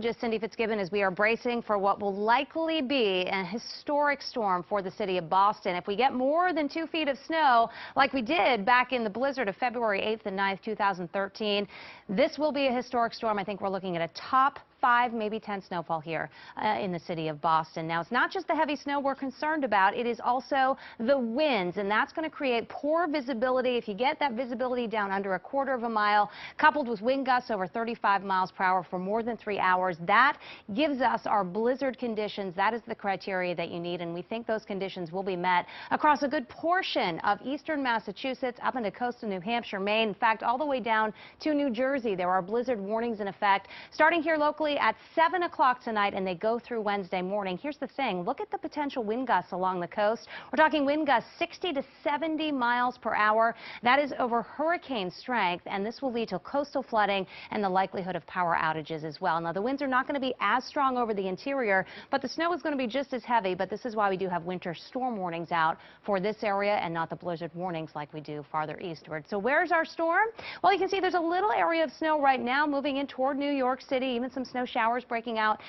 Just Cindy Fitzgibbon, as we are bracing for what will likely be a historic storm for the city of Boston. If we get more than 2 feet of snow, like we did back in the blizzard of February 8th and 9th, 2013, this will be a historic storm. I think we're looking at a top 5, maybe 10 snowfall here in the city of Boston. Now, it's not just the heavy snow we're concerned about. It is also the winds, and that's going to create poor visibility. If you get that visibility down under 1/4 of a mile, coupled with wind gusts over 35 miles per hour for more than 3 hours, that gives us our blizzard conditions. That is the criteria that you need, and we think those conditions will be met across a good portion of eastern Massachusetts, up into coastal New Hampshire, Maine, in fact, all the way down to New Jersey. There are blizzard warnings in effect starting here locally at 7 o'clock tonight, and they go through Wednesday morning. Here's the thing. Look at the potential wind gusts along the coast. We're talking wind gusts 60 to 70 miles per hour. That is over hurricane strength, and this will lead to coastal flooding and the likelihood of power outages as well. Now, the winds are not going to be as strong over the interior, but the snow is going to be just as heavy. But this is why we do have winter storm warnings out for this area and not the blizzard warnings like we do farther eastward. So where's our storm? Well, you can see there's a little area of snow right now moving in toward New York City, even some snow showers breaking out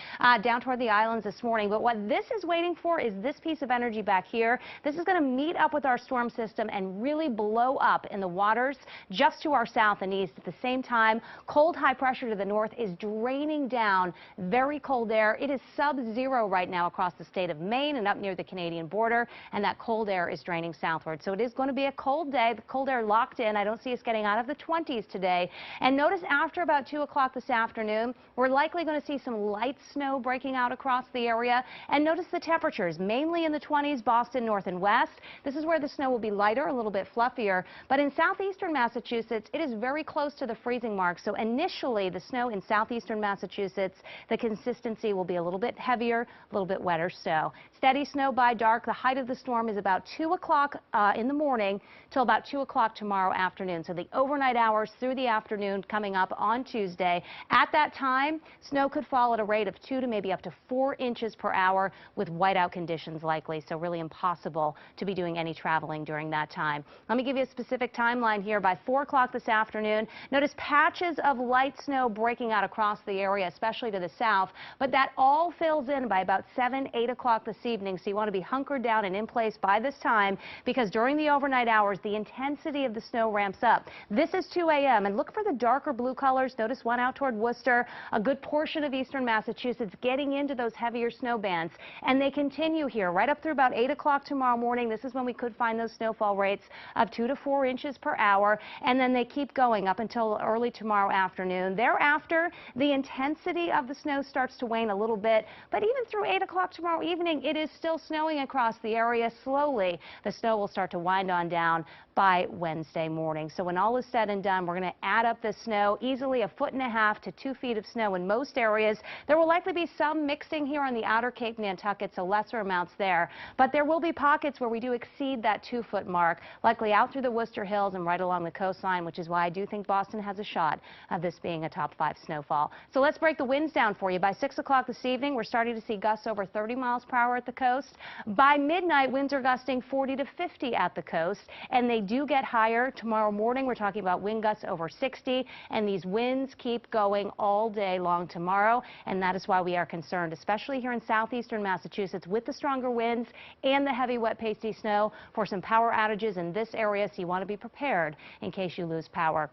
down toward the islands this morning. But what this is waiting for is this piece of energy back here. This is going to meet up with our storm system and really blow up in the waters just to our south and east. At the same time, cold high pressure to the north is draining down very cold air. It is sub-zero right now across the state of Maine and up near the Canadian border, and that cold air is draining southward. So it is going to be a cold day. The cold air locked in. I don't see us getting out of the 20s today. And notice after about 2 o'clock this afternoon, we're likely going to see some light snow breaking out across the area. And notice the temperatures, mainly in the 20s, Boston, north and west. This is where the snow will be lighter, a little bit fluffier. But in southeastern Massachusetts, it is very close to the freezing mark. So initially, the snow in southeastern Massachusetts, the consistency will be a little bit heavier, a little bit wetter. So steady snow by dark. The height of the storm is about 2 o'clock in the morning till about 2 o'clock tomorrow afternoon. So the overnight hours through the afternoon coming up on Tuesday. At that time, snow could fall at a rate of 2 to maybe up to 4 inches per hour with whiteout conditions likely. So really impossible to be doing any traveling during that time. Let me give you a specific timeline here. By 4 o'clock this afternoon, notice patches of light snow breaking out across the area, especially to the south. But that all fills in by about 7, 8 o'clock this evening. So you want to be hunkered down and in place by this time, because during the overnight hours, the intensity of the snow ramps up. This is 2 a.m. and look for the darker blue colors. Notice one out toward Worcester, a good portion of eastern Massachusetts getting into those heavier snow bands. And they continue here right up through about 8 o'clock tomorrow morning. This is when we could find those snowfall rates of 2 to 4 inches per hour. And then they keep going up until early tomorrow afternoon. Thereafter, the intensity of the snow starts to wane a little bit. But even through 8 o'clock tomorrow evening, it is still snowing across the area. Slowly, the snow will start to wind on down by Wednesday morning. So when all is said and done, we're going to add up the snow, easily 1.5 to 2 feet of snow in most areas. There will likely be some mixing here on the outer Cape Nantucket, so lesser amounts there. But there will be pockets where we do exceed that 2-foot mark, likely out through the Worcester Hills and right along the coastline, which is why I do think Boston has a shot of this being a top 5 snowfall. So let's break the winds down for you. By 6 o'clock this evening, we're starting to see gusts over 30 miles per hour at the coast. By midnight, winds are gusting 40 to 50 at the coast, and they do get higher. Tomorrow morning, we're talking about wind gusts over 60, and these winds keep going all day long tomorrow, and that is why we are concerned, especially here in southeastern Massachusetts, with the stronger winds and the heavy, wet, pasty snow, for some power outages in this area, so you want to be prepared in case you lose power.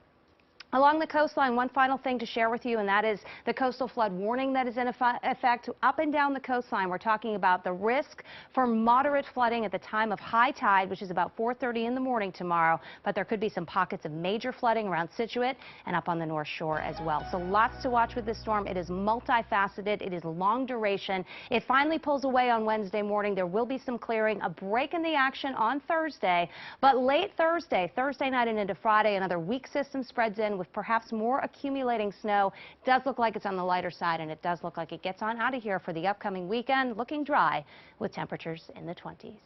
Along the coastline, one final thing to share with you, and that is the coastal flood warning that is in effect up and down the coastline. We're talking about the risk for moderate flooding at the time of high tide, which is about 4:30 in the morning tomorrow. But there could be some pockets of major flooding around Scituate and up on the North Shore as well. So lots to watch with this storm. It is multifaceted. It is long duration. It finally pulls away on Wednesday morning. There will be some clearing, a break in the action on Thursday. But late Thursday night and into Friday, another weak system spreads in with perhaps more accumulating snow. It does look like it's on the lighter side, and it does look like it gets on out of here for the upcoming weekend, looking dry with temperatures in the 20s.